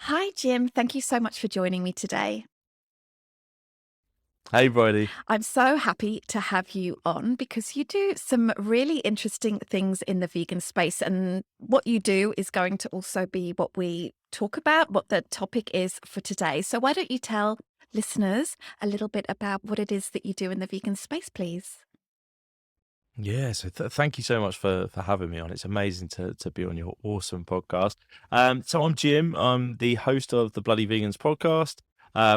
Hi, Jim. Thank you so much for joining me today. Hey, Bridie. I'm so happy to have you on because you do some really interesting things in the vegan space. And what you do is going to also be what we talk about, what the topic is for today. So, why don't you tell listeners a little bit about what it is that you do in the vegan space, please? Yeah, so thank you so much for having me on. It's amazing to be on your awesome podcast. So I'm Jim. I'm the host of the Bloody Vegans podcast,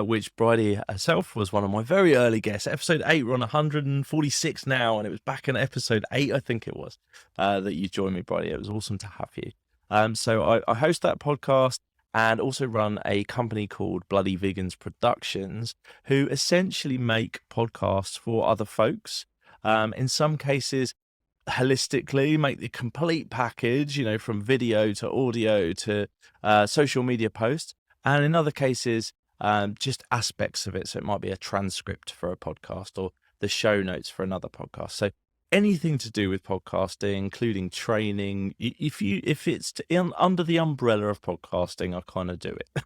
which Bridie herself was one of my very early guests. Episode 8, we're on 146 now, and it was back in episode 8, I think it was, that you joined me, Bridie. It was awesome to have you. So I host that podcast and also run a company called Bloody Vegans Productions, who essentially make podcasts for other folks. In some cases, holistically, make the complete package, from video to audio to social media posts. And in other cases, just aspects of it. So it might be a transcript for a podcast or the show notes for another podcast. So anything to do with podcasting, including training, if it's under the umbrella of podcasting, I kind of do it.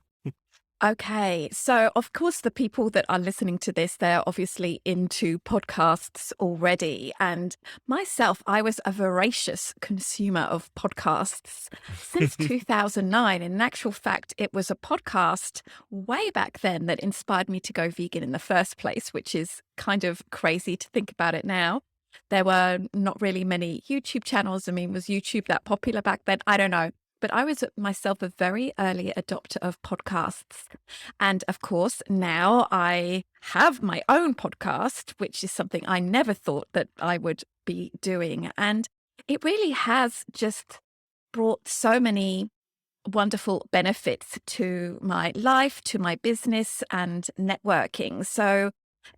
Okay. So, of course, the people that are listening to this, they're obviously into podcasts already. And myself, I was a voracious consumer of podcasts since 2009. In actual fact, it was a podcast way back then that inspired me to go vegan in the first place, which is kind of crazy to think about it now. There were not really many YouTube channels. I mean, was YouTube that popular back then? I don't know. But I was myself a very early adopter of podcasts. And of course, now I have my own podcast, which is something I never thought that I would be doing. And it really has just brought so many wonderful benefits to my life, to my business and networking. So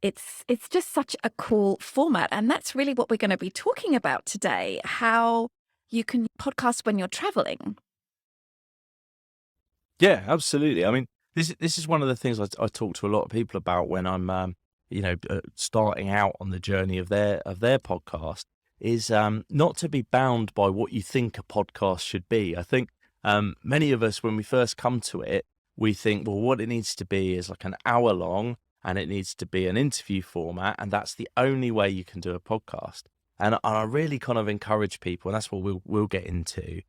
it's just such a cool format. And that's really what we're going to be talking about today, how you can podcast when you're traveling. Yeah, absolutely. I mean, this is one of the things I talk to a lot of people about when I'm, starting out on the journey of their podcast. Is not to be bound by what you think a podcast should be. I think many of us, when we first come to it, we think, well, what it needs to be is like an hour long, and it needs to be an interview format, and that's the only way you can do a podcast. And I really kind of encourage people, and that's what we'll get into.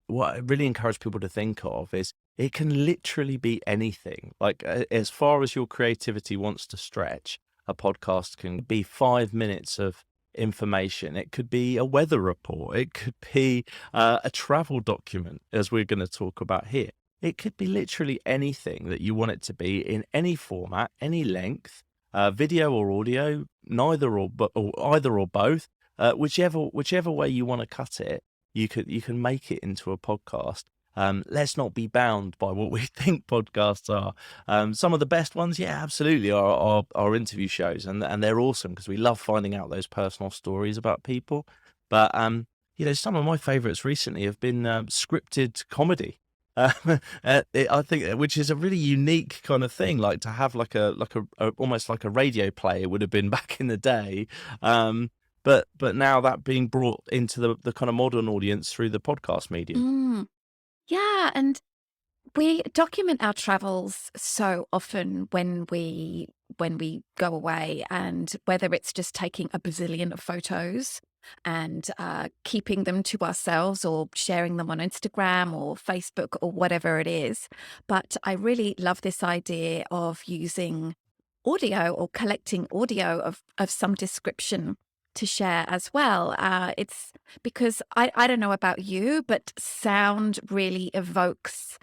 What I really encourage people to think of is it can literally be anything. Like as far as your creativity wants to stretch, a podcast can be 5 minutes of information. It could be a weather report. It could be a travel document, as we're going to talk about here. It could be literally anything that you want it to be in any format, any length, video or audio, neither or either or both, whichever way you want to cut it. You can make it into a podcast. Let's not be bound by what we think podcasts are. Some of the best ones, yeah, absolutely, are interview shows, and they're awesome because we love finding out those personal stories about people. But some of my favourites recently have been scripted comedy. I think, which is a really unique kind of thing, like to have like a almost like a radio play would have been back in the day. But now that being brought into the kind of modern audience through the podcast medium. Mm, yeah, and we document our travels so often when we go away, and whether it's just taking a bazillion of photos and keeping them to ourselves or sharing them on Instagram or Facebook or whatever it is. But I really love this idea of using audio or collecting audio of some description to share as well. It's because I don't know about you, but sound really evokes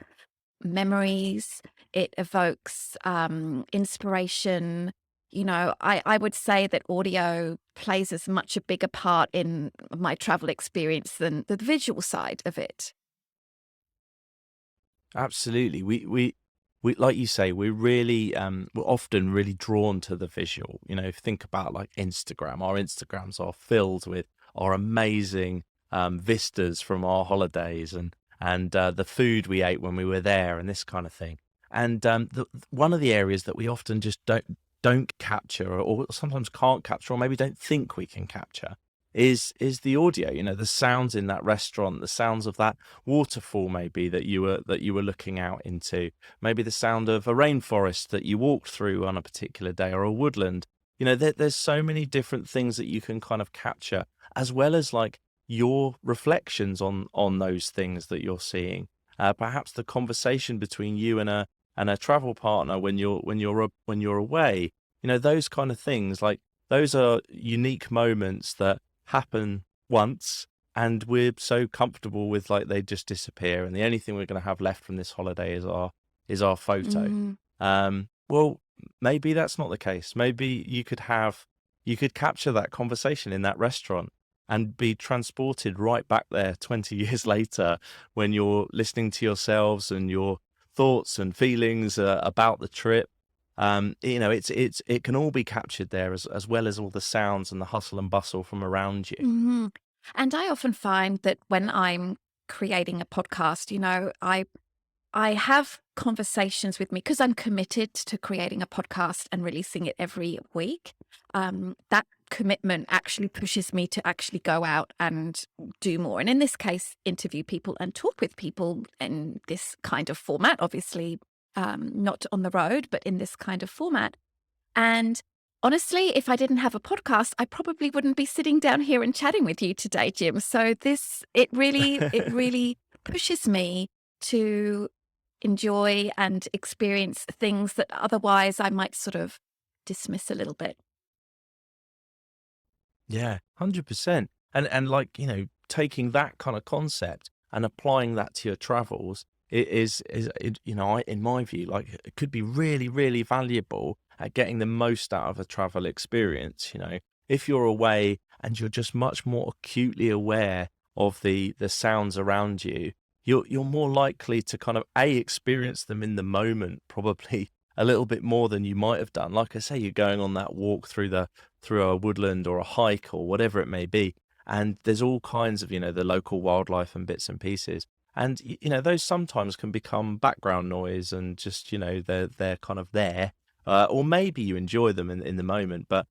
memories, it evokes inspiration. I would say that audio plays as much a bigger part in my travel experience than the visual side of it. Absolutely. We like you say, we're often really drawn to the visual. If you think about like Instagram, our Instagrams are filled with our amazing vistas from our holidays and the food we ate when we were there and this kind of thing. And one of the areas that we often just don't capture or sometimes can't capture or maybe don't think we can capture is the audio, the sounds in that restaurant, the sounds of that waterfall maybe that you were looking out into, maybe the sound of a rainforest that you walked through on a particular day, or a woodland. There's so many different things that you can kind of capture, as well as like your reflections on those things that you're seeing. Perhaps the conversation between you and a travel partner when you're away. Those kind of things. Like, those are unique moments that happen once, and we're so comfortable with, like, they just disappear, and the only thing we're going to have left from this holiday is our photo. Mm. Well, maybe that's not the case. Maybe you could capture that conversation in that restaurant and be transported right back there 20 years later, when you're listening to yourselves and your thoughts and feelings about the trip. It can all be captured there, as well as all the sounds and the hustle and bustle from around you. Mhm. And I often find that when I'm creating a podcast, I have conversations with me because I'm committed to creating a podcast and releasing it every week. That commitment actually pushes me to actually go out and do more. And in this case, interview people and talk with people in this kind of format, obviously, not on the road, but in this kind of format. And honestly, if I didn't have a podcast, I probably wouldn't be sitting down here and chatting with you today, Jim. So it really pushes me to enjoy and experience things that otherwise I might sort of dismiss a little bit. Yeah, 100%. And like, taking that kind of concept and applying that to your travels, in my view, like, it could be really, really valuable at getting the most out of a travel experience. If you're away and you're just much more acutely aware of the sounds around you, you're more likely to kind of experience them in the moment, probably a little bit more than you might have done. Like I say, you're going on that walk through a woodland or a hike or whatever it may be, and there's all kinds of, the local wildlife and bits and pieces. And those sometimes can become background noise, and just, they're kind of there. Or maybe you enjoy them in the moment, but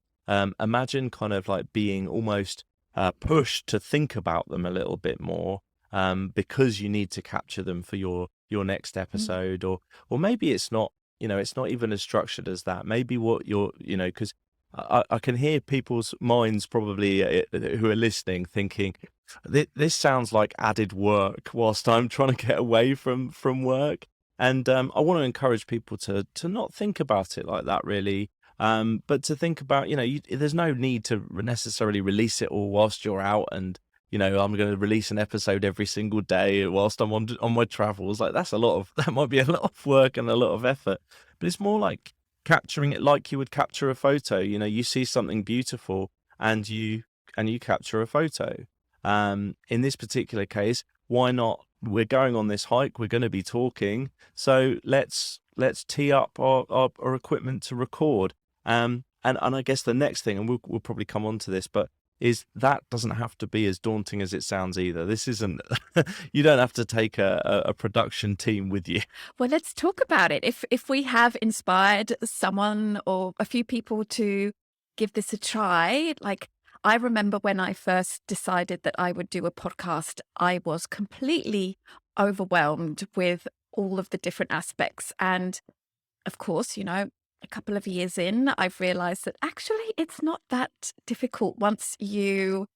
imagine kind of like being almost pushed to think about them a little bit more, because you need to capture them for your next Mm. episode. Or maybe it's not even as structured as that. Maybe what you're, because I can hear people's minds probably, who are listening, thinking, this sounds like added work whilst I'm trying to get away from work. And I want to encourage people to not think about it like that, really. But to think about, there's no need to necessarily release it all whilst you're out, and I'm going to release an episode every single day whilst I'm on my travels. Like, that might be a lot of work and a lot of effort. But it's more like capturing it like you would capture a photo. You see something beautiful, and you capture a photo. In this particular case, why not? We're going on this hike. We're going to be talking. So let's tee up our equipment to record. And I guess the next thing, and we'll probably come on to this, but is that doesn't have to be as daunting as it sounds either. This isn't, you don't have to take a production team with you. Well, let's talk about it. If we have inspired someone or a few people to give this a try, like, I remember when I first decided that I would do a podcast, I was completely overwhelmed with all of the different aspects. And of course, a couple of years in, I've realized that actually it's not that difficult once you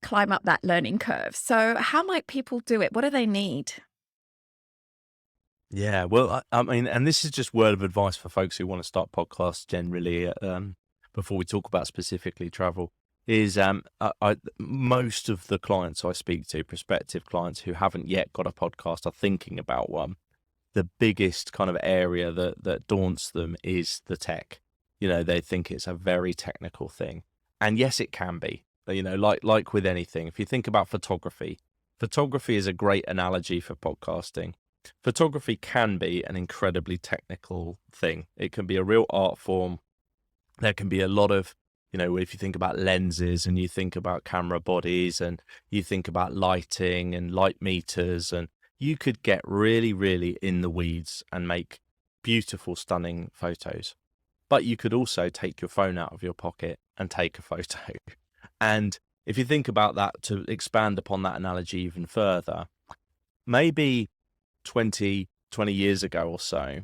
climb up that learning curve. So, how might people do it? What do they need? Yeah, well, I mean, and this is just word of advice for folks who want to start podcasts generally. Before we talk about specifically travel, is most of the clients I speak to, prospective clients who haven't yet got a podcast, are thinking about one. The biggest kind of area that daunts them is the tech. They think it's a very technical thing, and yes, it can be. Like with anything, if you think about photography is a great analogy for podcasting. Photography can be an incredibly technical thing. It can be a real art form. There can be a lot of, if you think about lenses and you think about camera bodies and you think about lighting and light meters, and you could get really, really in the weeds and make beautiful, stunning photos. But you could also take your phone out of your pocket and take a photo. And if you think about that, to expand upon that analogy even further, maybe 20 years ago or so,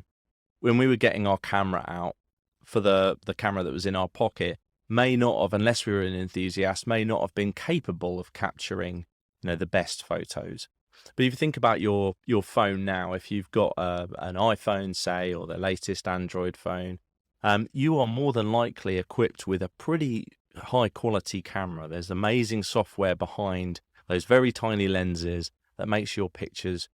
when we were getting our camera out, for the camera that was in our pocket, may not have, unless we were an enthusiast, may not have been capable of capturing, the best photos. But if you think about your phone now, if you've got an iPhone, say, or the latest Android phone, you are more than likely equipped with a pretty high quality camera. There's amazing software behind those very tiny lenses that makes your pictures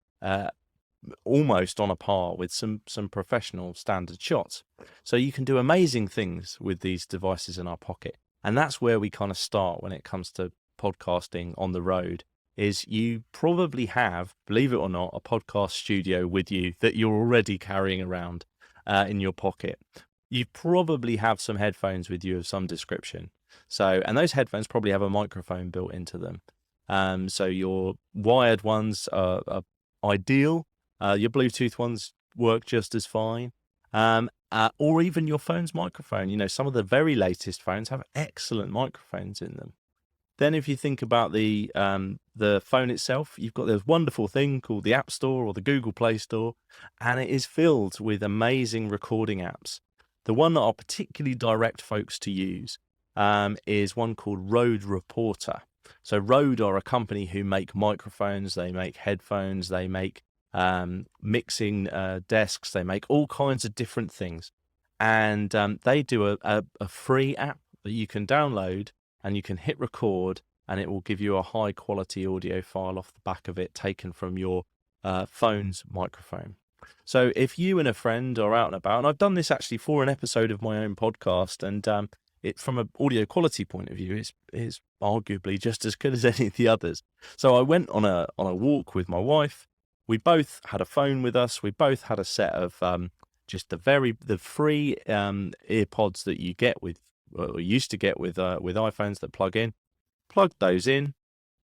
almost on a par with some professional standard shots. So you can do amazing things with these devices in our pocket. And that's where we kind of start when it comes to podcasting on the road, is you probably have, believe it or not, a podcast studio with you that you're already carrying around in your pocket. You probably have some headphones with you of some description. So, and those headphones probably have a microphone built into them. So your wired ones are ideal. Your Bluetooth ones work just as fine. Or even your phone's microphone. Some of the very latest phones have excellent microphones in them. Then if you think about the phone itself, you've got this wonderful thing called the App Store or the Google Play Store, and it is filled with amazing recording apps. The one that I'll particularly direct folks to use is one called Rode Reporter. So Rode are a company who make microphones, they make headphones, they make mixing desks, they make all kinds of different things. And they do a free app that you can download, and you can hit record, and it will give you a high quality audio file off the back of it, taken from your phone's microphone. So if you and a friend are out and about, and I've done this actually for an episode of my own podcast, and it, from an audio quality point of view, is arguably just as good as any of the others. So I went on a walk with my wife. We both had a phone with us. We both had a set of just the free earpods that you get with, or used to get with iPhones that plug in. Plugged those in,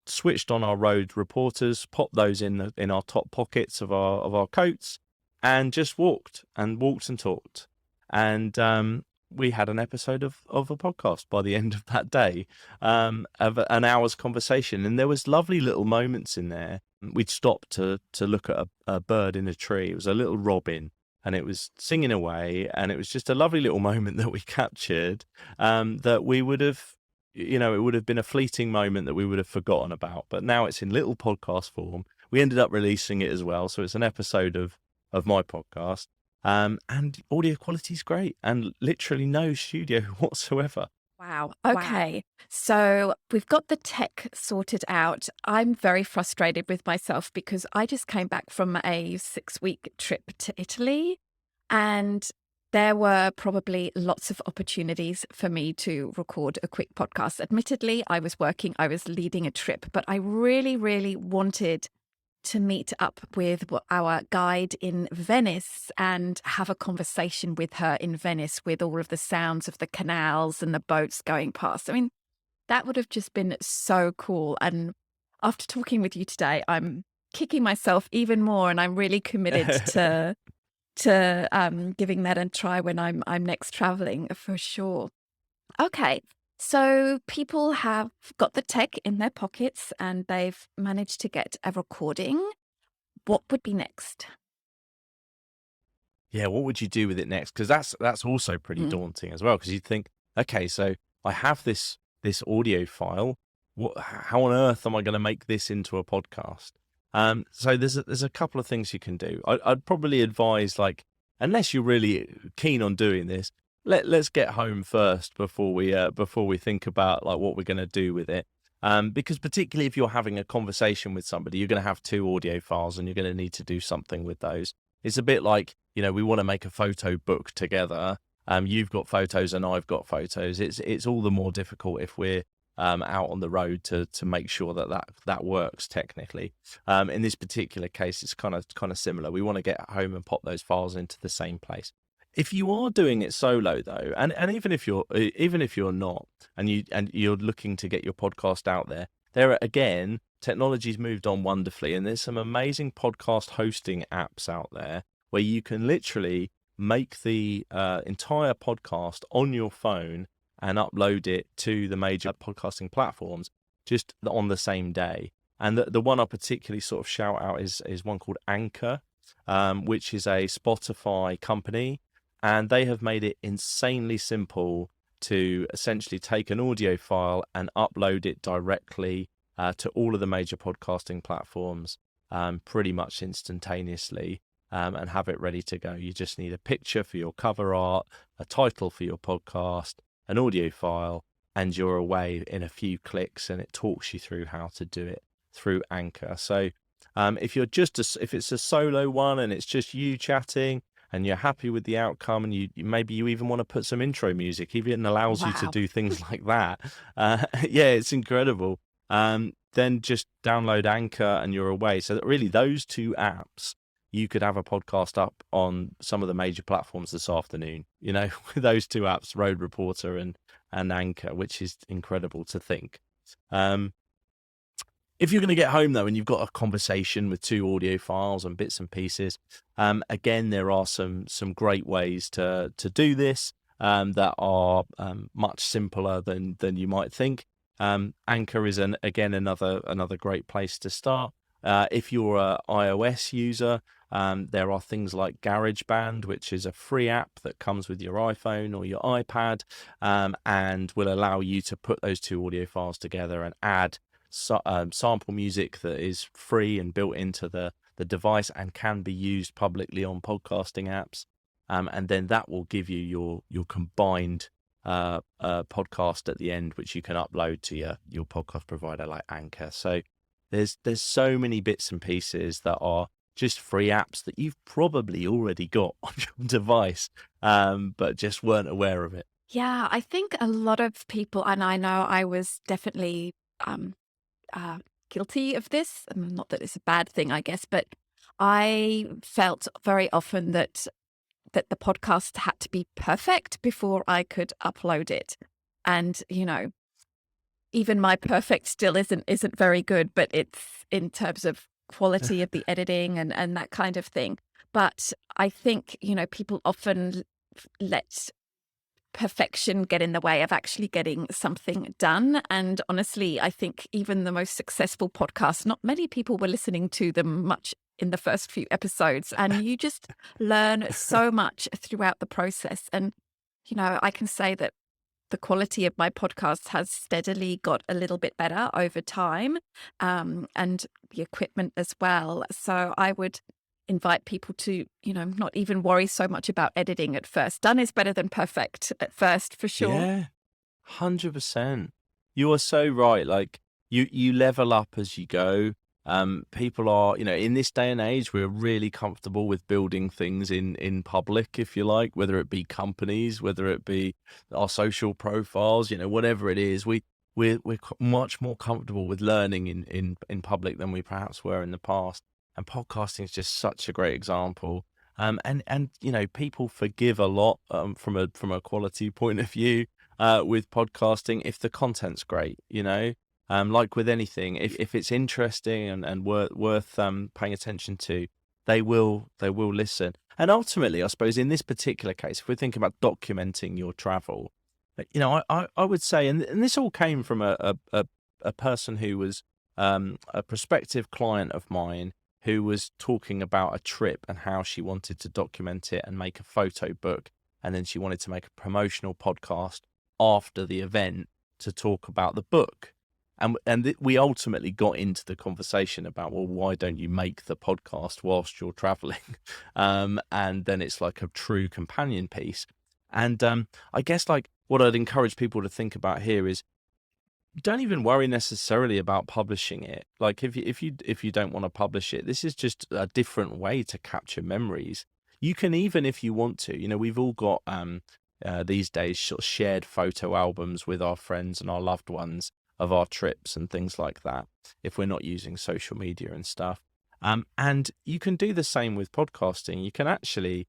switched on our Rode Reporters, popped those in our top pockets of our coats, and just walked and talked. And we had an episode of a podcast by the end of that day, of an hour's conversation. And there was lovely little moments in there. We'd stopped to look at a bird in a tree. It was a little robin, and it was singing away. And it was just a lovely little moment that we captured, that we would have, it would have been a fleeting moment that we would have forgotten about. But now it's in little podcast form. We ended up releasing it as well. So it's an episode of my podcast. And audio quality is great, and literally no studio whatsoever. Wow. Okay. So we've got the tech sorted out. I'm very frustrated with myself because I just came back from a 6-week trip to Italy, and there were probably lots of opportunities for me to record a quick podcast. Admittedly, I was working, I was leading a trip, but I really, really wanted to meet up with our guide in Venice and have a conversation with her in Venice, with all of the sounds of the canals and the boats going past. I mean, that would have just been so cool. And after talking with you today, I'm kicking myself even more, and I'm really committed to giving that a try when I'm next traveling, for sure. Okay. So people have got the tech in their pockets and they've managed to get a recording. What would be next? Yeah, what would you do with it next? Because that's also pretty daunting as well. Because you'd think, okay, so I have this audio file. How on earth am I going to make this into a podcast? So there's a couple of things you can do. I'd probably advise, like, unless you're really keen on doing this, let's get home first before we think about like what we're going to do with it. Because particularly if you're having a conversation with somebody, you're going to have 2 audio files, and you're going to need to do something with those. It's a bit like, we want to make a photo book together. You've got photos and I've got photos. It's all the more difficult if we're out on the road to make sure that works technically. In this particular case, it's kind of similar. We want to get home and pop those files into the same place. If you are doing it solo though, and even if you're not, and you're looking to get your podcast out there, again, technology's moved on wonderfully, and there's some amazing podcast hosting apps out there where you can literally make the entire podcast on your phone and upload it to the major podcasting platforms, just on the same day. And the one I particularly sort of shout out is one called Anchor, which is a Spotify company, and they have made it insanely simple to essentially take an audio file and upload it directly to all of the major podcasting platforms pretty much instantaneously, and have it ready to go. You just need a picture for your cover art, a title for your podcast, an audio file, and you're away in a few clicks, and it talks you through how to do it through Anchor. So if if it's a solo one and it's just you chatting and you're happy with the outcome, and maybe you even want to put some intro music, even allows you to Wow. do things like that. Yeah, it's incredible. Then just download Anchor and you're away. So that really those two apps, you could have a podcast up on some of the major platforms this afternoon, with those two apps, Road Reporter and Anchor, which is incredible to think. If you're going to get home, though, and you've got a conversation with two audio files and bits and pieces, again, there are some great ways to do this that are much simpler than you might think. Anchor is again another great place to start. If you're an iOS user, there are things like GarageBand, which is a free app that comes with your iPhone or your iPad, and will allow you to put those two audio files together and add sample music that is free and built into the device and can be used publicly on podcasting apps. And then that will give you your combined podcast at the end, which you can upload to your podcast provider like Anchor. So there's so many bits and pieces that are just free apps that you've probably already got on your device, but just weren't aware of it. Yeah, I think a lot of people, and I know I was definitely guilty of this. Not that it's a bad thing, I guess, but I felt very often that the podcast had to be perfect before I could upload it. And, even my perfect still isn't very good, but it's in terms of quality of the editing and that kind of thing. But I think, people often let perfection get in the way of actually getting something done. And honestly, I think even the most successful podcasts, not many people were listening to them much in the first few episodes. And you just learn so much throughout the process. And, I can say that the quality of my podcast has steadily got a little bit better over time, and the equipment as well. So I would invite people to, not even worry so much about editing at first. Done is better than perfect at first, for sure. Yeah, 100%. You are so right. Like you level up as you go. People are, in this day and age, we're really comfortable with building things in public, if you like, whether it be companies, whether it be our social profiles, whatever it is, we're much more comfortable with learning in public than we perhaps were in the past. And podcasting is just such a great example. And people forgive a lot from a quality point of view with podcasting if the content's great. Like with anything, if it's interesting and worth paying attention to, they will listen. And ultimately, I suppose in this particular case, if we're thinking about documenting your travel, I would say, and this all came from a person who was a prospective client of mine who was talking about a trip and how she wanted to document it and make a photo book, and then she wanted to make a promotional podcast after the event to talk about the book. And we ultimately got into the conversation about, well, why don't you make the podcast whilst you're traveling? And then it's like a true companion piece. And I guess like what I'd encourage people to think about here is don't even worry necessarily about publishing it. Like if you don't want to publish it, this is just a different way to capture memories. You can, even if you want to, we've all got these days sort of shared photo albums with our friends and our loved ones of our trips and things like that, if we're not using social media and stuff. And you can do the same with podcasting. You can actually,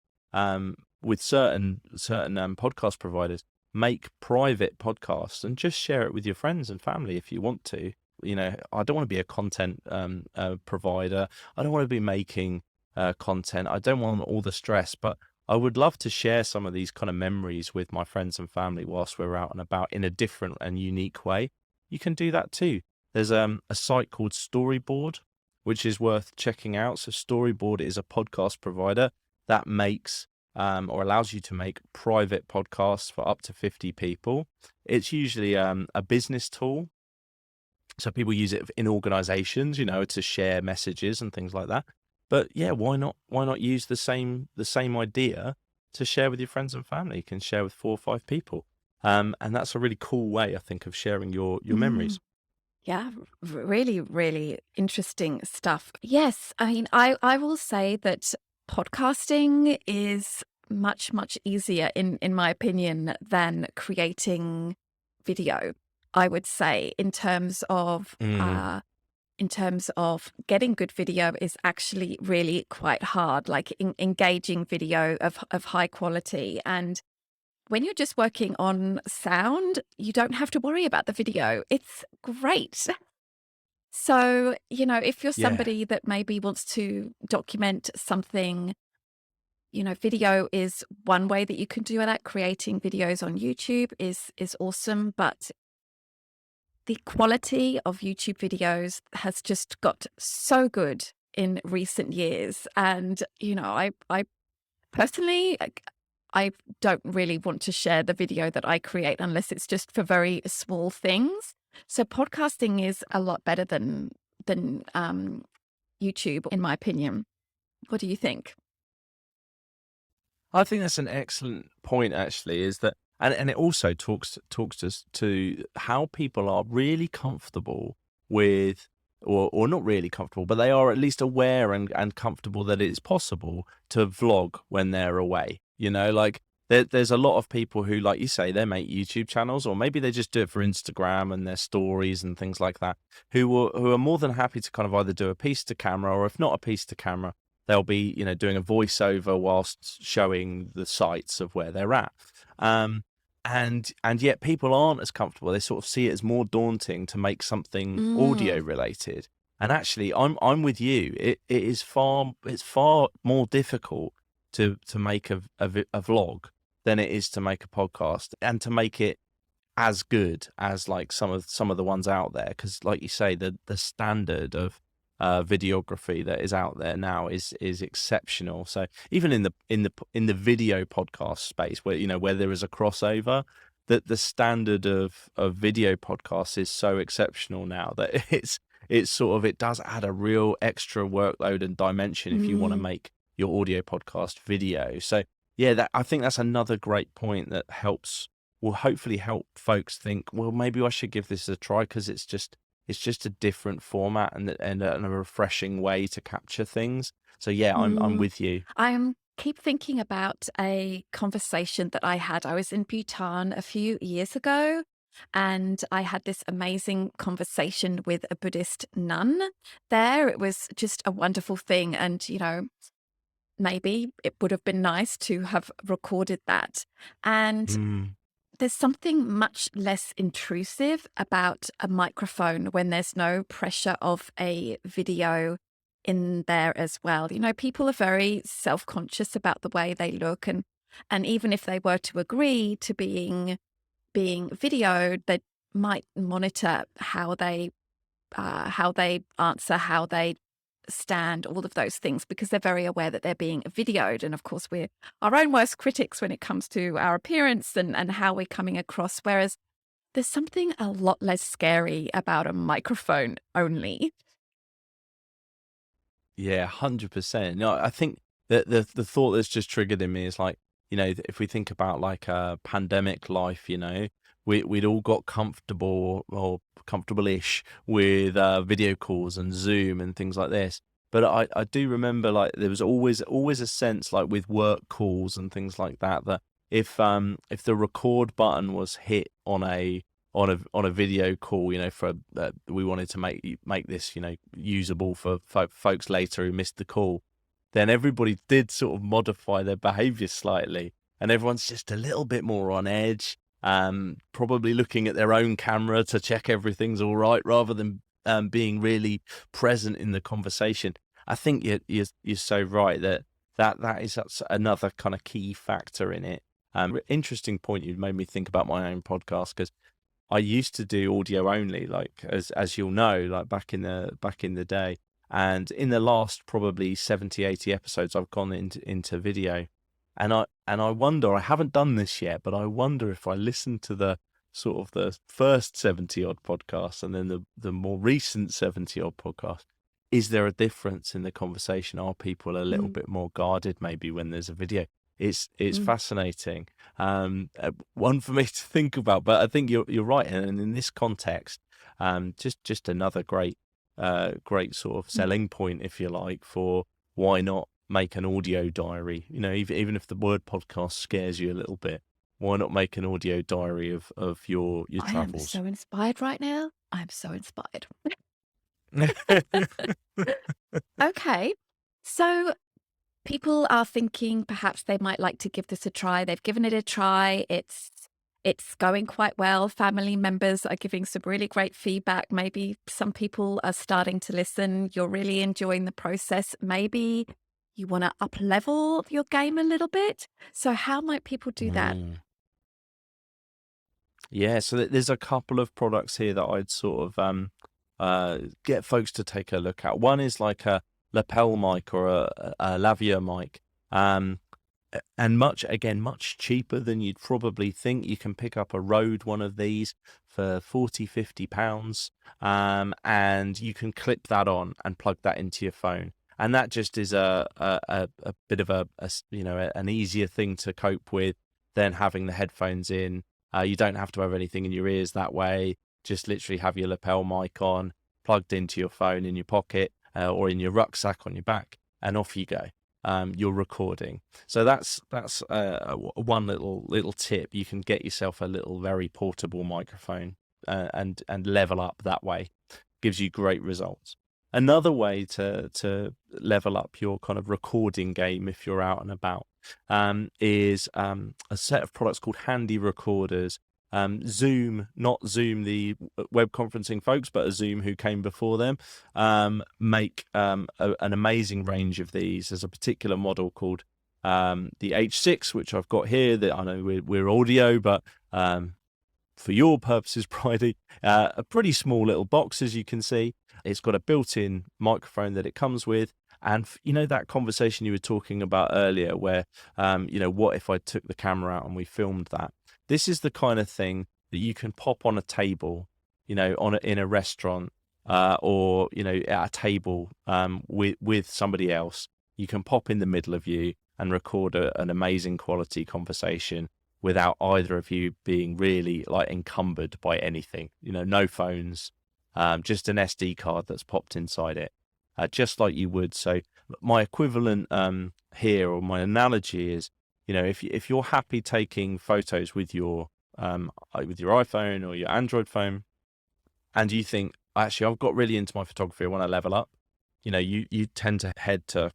with certain podcast providers, make private podcasts and just share it with your friends and family if you want to. I don't want to be a content provider. I don't want to be making content. I don't want all the stress, but I would love to share some of these kind of memories with my friends and family whilst we're out and about in a different and unique way. You can do that too. there's a site called Storyboard, which is worth checking out. So Storyboard is a podcast provider that makes or allows you to make private podcasts for up to 50 people. It's usually a business tool. So people use it in organizations, to share messages and things like that. But yeah, why not use the same idea to share with your friends and family? You can share with 4 or 5 people. And that's a really cool way, I think, of sharing your Mm. memories. Yeah, really, really interesting stuff. Yes, I mean, I will say that podcasting is much, much easier in my opinion than creating video. I would say Mm, in terms of getting good video is actually really quite hard, like engaging video of high quality. And when you're just working on sound, you don't have to worry about the video. It's great. So, if you're yeah. somebody that maybe wants to document something, video is one way that you can do that. Creating videos on YouTube is awesome, but the quality of YouTube videos has just got so good in recent years. And, I personally, I don't really want to share the video that I create unless it's just for very small things. So podcasting is a lot better than YouTube, in my opinion. What do you think? I think that's an excellent point, actually, is that, and it also talks us to how people are really comfortable with, or not really comfortable, but they are at least aware and comfortable that it's possible to vlog when they're away. Like there's a lot of people who, like you say, they make YouTube channels, or maybe they just do it for Instagram and their stories and things like that, who are more than happy to kind of either do a piece to camera, or if not a piece to camera, they'll be, doing a voiceover whilst showing the sights of where they're at. And yet people aren't as comfortable. They sort of see it as more daunting to make something audio Mm, related. And actually, I'm with you. It's far more difficult to make a vlog than it is to make a podcast, and to make it as good as like some of the ones out there, because like you say, the standard of videography that is out there now is exceptional. So even in the video podcast space, where there is a crossover, that the standard of video podcasts is so exceptional now that it does add a real extra workload and dimension if you want to mm, make your audio podcast video. So yeah, I think that's another great point that will hopefully help folks think, well, maybe I should give this a try, because it's just a different format, and a refreshing way to capture things. So yeah, I'm mm. with you. I keep thinking about a conversation that I had. I was in Bhutan a few years ago, and I had this amazing conversation with a Buddhist nun there. It was just a wonderful thing. And, maybe it would have been nice to have recorded that. And Mm, there's something much less intrusive about a microphone when there's no pressure of a video in there as well. People are very self-conscious about the way they look, and even if they were to agree to being videoed, they might monitor how they answer, how they stand, all of those things, because they're very aware that they're being videoed. And of course, we're our own worst critics when it comes to our appearance and how we're coming across. Whereas there's something a lot less scary about a microphone only. yeah, 100%. No, I think that the thought that's just triggered in me is like, if we think about like a pandemic life, we'd all got comfortable, or comfortable-ish, with video calls and Zoom and things like this. But I do remember, like, there was always a sense, like with work calls and things like that, that if the record button was hit on a video call, for we wanted to make this, usable for folks later who missed the call, then everybody did sort of modify their behavior slightly, and everyone's just a little bit more on edge, probably looking at their own camera to check everything's all right, rather than being really present in the conversation. I think you're so right that's another kind of key factor in it. Interesting point. You've made me think about my own podcast, because I used to do audio only, like as you'll know, like back in the day. And in the last probably 70, 80 episodes, I've gone into video. And I wonder, I haven't done this yet, but I wonder if I listen to the sort of the first 70 odd podcasts and then the more recent 70 odd podcasts, is there a difference in the conversation? Are people a little Mm, bit more guarded maybe when there's a video? It's mm. fascinating. One for me to think about, but I think you're right. And in this context, just another great sort of Mm. selling point, if you like, for why not make an audio diary? You know, even if the word podcast scares you a little bit, why not make an audio diary of your I am travels? so inspired right now. I'm so inspired. Okay. So people are thinking perhaps they might like to give this a try. They've given it a try. It's going quite well. Family members are giving some really great feedback. Maybe some people are starting to listen. You're really enjoying the process. Maybe you want to up level your game a little bit. So how might people do that? Mm. Yeah, so there's a couple of products here that I'd sort of get folks to take a look at. One is like a lapel mic or a lavalier mic, and much cheaper than you'd probably think. You can pick up a Rode one of these for 40, 50 pounds, and you can clip that on and plug that into your phone. And that just is a bit of an easier thing to cope with than having the headphones in. You don't have to have anything in your ears that way. Just literally have your lapel mic on, plugged into your phone in your pocket or in your rucksack on your back, and off you go. You're recording. So that's one little tip. You can get yourself a little very portable microphone and level up that way. Gives you great results. Another way to level up your kind of recording game if you're out and about is a set of products called Handy Recorders. Zoom, not Zoom the web conferencing folks, but a Zoom who came before them, make an amazing range of these. There's a particular model called the H6, which I've got here. That I know we're audio, but for your purposes, Bridie, a pretty small little box, as you can see. It's got a built-in microphone that it comes with. And that conversation you were talking about earlier where, what if I took the camera out and we filmed that? This is the kind of thing that you can pop on a table, in a restaurant, or, at a table with somebody else. You can pop in the middle of you and record an amazing quality conversation without either of you being really like encumbered by anything, no phones, just an SD card that's popped inside it, just like you would. So my equivalent here, or my analogy is, if you're happy taking photos with your iPhone or your Android phone, and you think, actually, I've got really into my photography, I want to level up, you tend to head to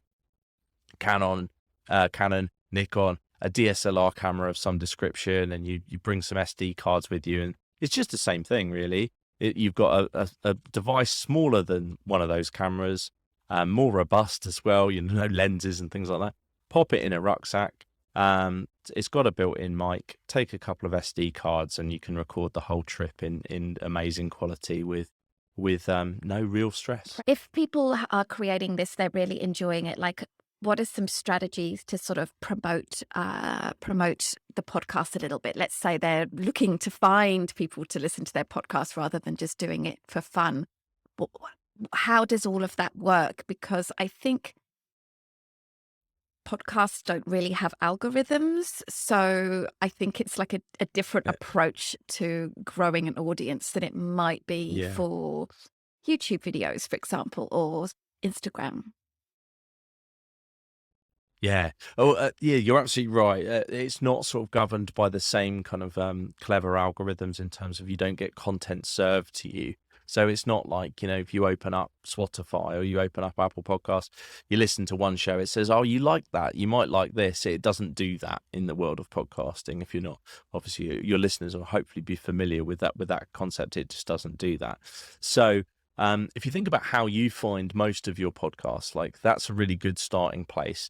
Canon, Nikon, a DSLR camera of some description, and you bring some SD cards with you, and it's just the same thing, really. You've got a device smaller than one of those cameras, more robust as well, lenses and things like that. Pop it in a rucksack. It's got a built-in mic. Take a couple of SD cards, and you can record the whole trip in amazing quality with no real stress. If people are creating this, they're really enjoying it. Like, what are some strategies to sort of promote the podcast a little bit? Let's say they're looking to find people to listen to their podcast rather than just doing it for fun. How does all of that work? Because I think podcasts don't really have algorithms. So I think it's like a different approach to growing an audience than it might be Yeah. for YouTube videos, for example, or Instagram. Yeah. Oh, yeah, you're absolutely right. It's not sort of governed by the same kind of clever algorithms in terms of you don't get content served to you. So it's not like, if you open up Spotify or you open up Apple Podcasts, you listen to one show, it says, oh, you like that, you might like this. It doesn't do that in the world of podcasting. If you're not, obviously your listeners will hopefully be familiar with that concept. It just doesn't do that. So if you think about how you find most of your podcasts, like that's a really good starting place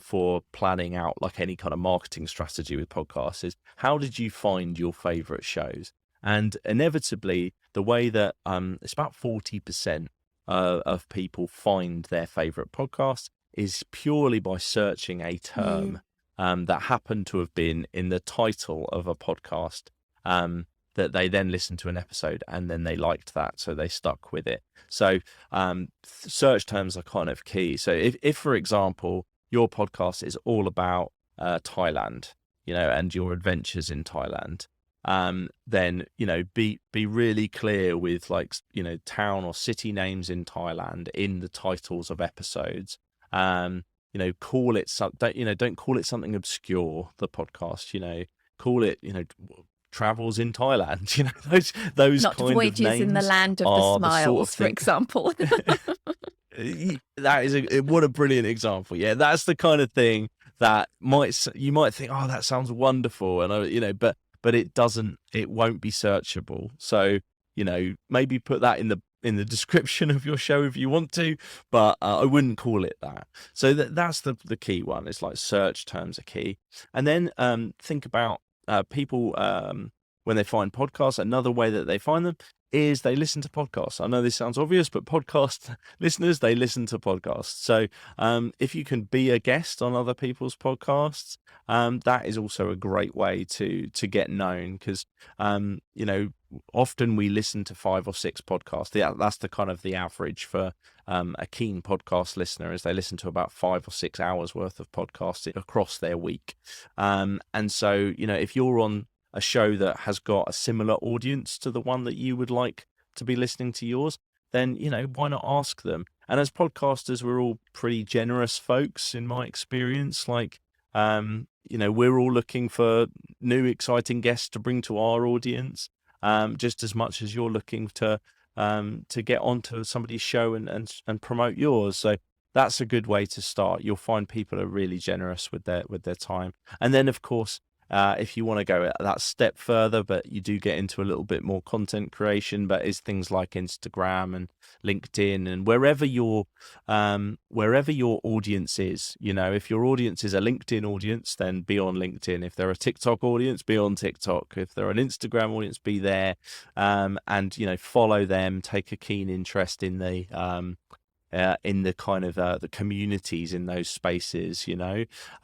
for planning out like any kind of marketing strategy with podcasts. Is how did you find your favorite shows? And inevitably, the way that it's about 40% of people find their favorite podcast is purely by searching a term that happened to have been in the title of a podcast, that they then listened to an episode and then they liked that, so they stuck with it. So search terms are kind of key. So if for example, your podcast is all about Thailand, and your adventures in Thailand, then be really clear with town or city names in Thailand in the titles of episodes. Call it don't call it something obscure, the podcast. Call it travels in Thailand. Those Not kind of voyages in the names land of the are the sort of smiles, for thing. example. That is what a brilliant example. Yeah, that's the kind of thing that you might think, oh, that sounds wonderful, and but it doesn't. It won't be searchable. So maybe put that in the description of your show if you want to, but I wouldn't call it that. So that's the key one. It's like search terms are key, and then think about people when they find podcasts. Another way that they find them is they listen to podcasts. I know this sounds obvious, but podcast listeners, they listen to podcasts. So if you can be a guest on other people's podcasts, that is also a great way to get known, because often we listen to 5 or 6 podcasts. That's the kind of the average for a keen podcast listener, is they listen to about 5 or 6 hours worth of podcasts across their week. And so if you're on a show that has got a similar audience to the one that you would like to be listening to yours, then why not ask them? And as podcasters, we're all pretty generous folks, in my experience. We're all looking for new exciting guests to bring to our audience, just as much as you're looking to get onto somebody's show and promote yours. So that's a good way to start. You'll find people are really generous with their time. And then, of course, if you want to go that step further, but you do get into a little bit more content creation, but it's things like Instagram and LinkedIn and wherever your audience is. If your audience is a LinkedIn audience, then be on LinkedIn. If they're a TikTok audience, be on TikTok. If they're an Instagram audience, be there, and follow them. Take a keen interest in the kind of the communities in those spaces,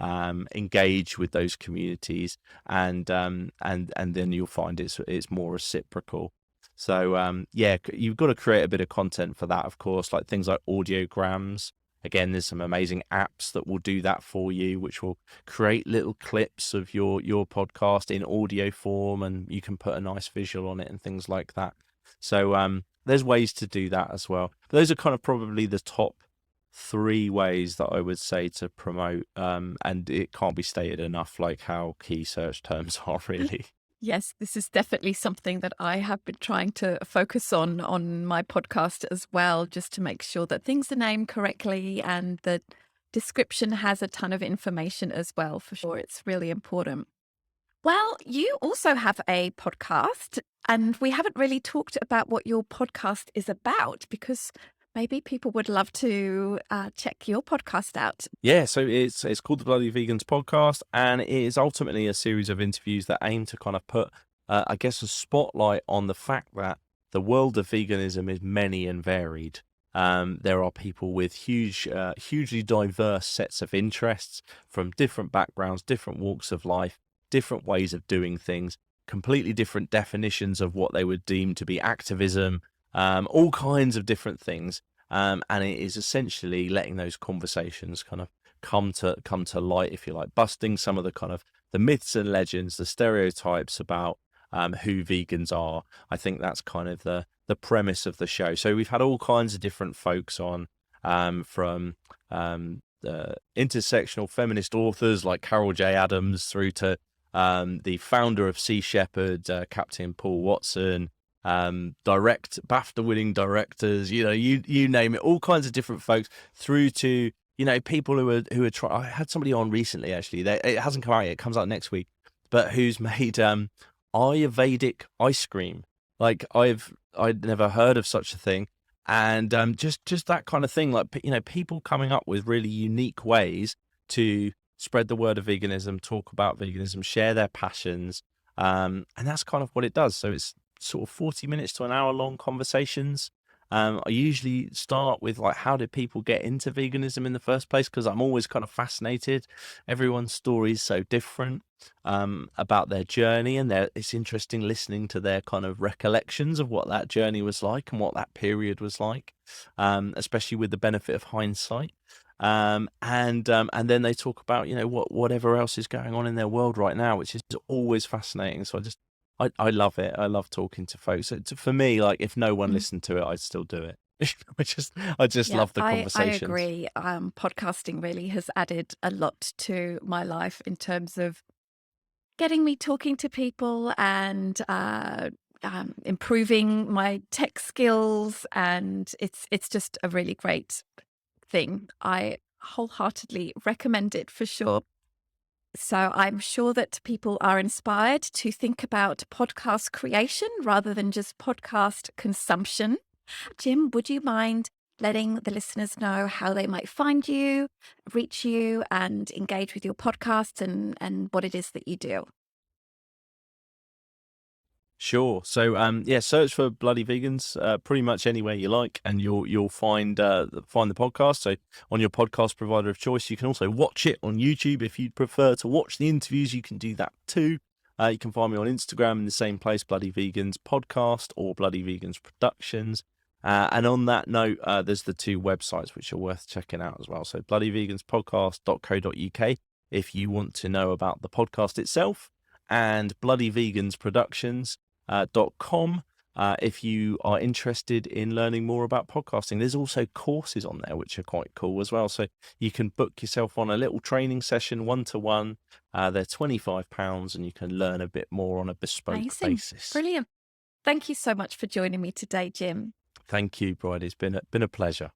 engage with those communities, and then you'll find it's more reciprocal. So you've got to create a bit of content for that, of course, like things like audiograms. Again, there's some amazing apps that will do that for you, which will create little clips of your podcast in audio form, and you can put a nice visual on it and things like that. So there's ways to do that as well. But those are kind of probably the top 3 ways that I would say to promote, and it can't be stated enough, like how key search terms are, really. Yes, this is definitely something that I have been trying to focus on my podcast as well, just to make sure that things are named correctly and the description has a ton of information as well. For sure, it's really important. Well, you also have a podcast, and we haven't really talked about what your podcast is about, because maybe people would love to check your podcast out. Yeah, so it's called the Bloody Vegans Podcast, and it is ultimately a series of interviews that aim to kind of put, I guess, a spotlight on the fact that the world of veganism is many and varied. There are people with hugely diverse sets of interests from different backgrounds, different walks of life, different ways of doing things, completely different definitions of what they would deem to be activism, all kinds of different things. And it is essentially letting those conversations kind of come to light, if you like, busting some of the kind of the myths and legends, the stereotypes about who vegans are. I think that's kind of the premise of the show. So we've had all kinds of different folks on, from the intersectional feminist authors like Carol J. Adams through to the founder of Sea Shepherd, Captain Paul Watson, direct BAFTA-winning directors, you name it, all kinds of different folks, through to people who are trying. I had somebody on recently, actually. It hasn't come out yet; it comes out next week. But who's made Ayurvedic ice cream? Like I'd never heard of such a thing, and just that kind of thing. Like people coming up with really unique ways to spread the word of veganism, talk about veganism, share their passions, and that's kind of what it does. So it's sort of 40 minutes to an hour long conversations. I usually start with like, how did people get into veganism in the first place? Because I'm always kind of fascinated. Everyone's story is so different about their journey, and it's interesting listening to their kind of recollections of what that journey was like and what that period was like, especially with the benefit of hindsight. And then they talk about, you know, whatever else is going on in their world right now, which is always fascinating. So I love it. I love talking to folks. For me, like, if no one Mm. listened to it, I'd still do it. I just Yeah, love the I conversations. agree. Podcasting really has added a lot to my life in terms of getting me talking to people and improving my tech skills, and it's just a really great thing. I wholeheartedly recommend it for sure. So I'm sure that people are inspired to think about podcast creation rather than just podcast consumption. Jim, would you mind letting the listeners know how they might find you, reach you, and engage with your podcast and what it is that you do? Sure. So yeah, search for Bloody Vegans pretty much anywhere you like, and you'll find the podcast. So on your podcast provider of choice, you can also watch it on YouTube if you'd prefer to watch the interviews. You can do that too. You can find me on Instagram in the same place, Bloody Vegans Podcast or Bloody Vegans Productions. And on that note, there's the two websites which are worth checking out as well. So bloodyveganspodcast.co.uk if you want to know about the podcast itself, and Bloody Vegans Productions .com if you are interested in learning more about podcasting. There's also courses on there which are quite cool as well. So you can book yourself on a little training session, 1-to-1. They're £25, and you can learn a bit more on a bespoke Amazing. basis. Brilliant. Thank you so much for joining me today, Jim. Thank you, Bride. It's been a pleasure.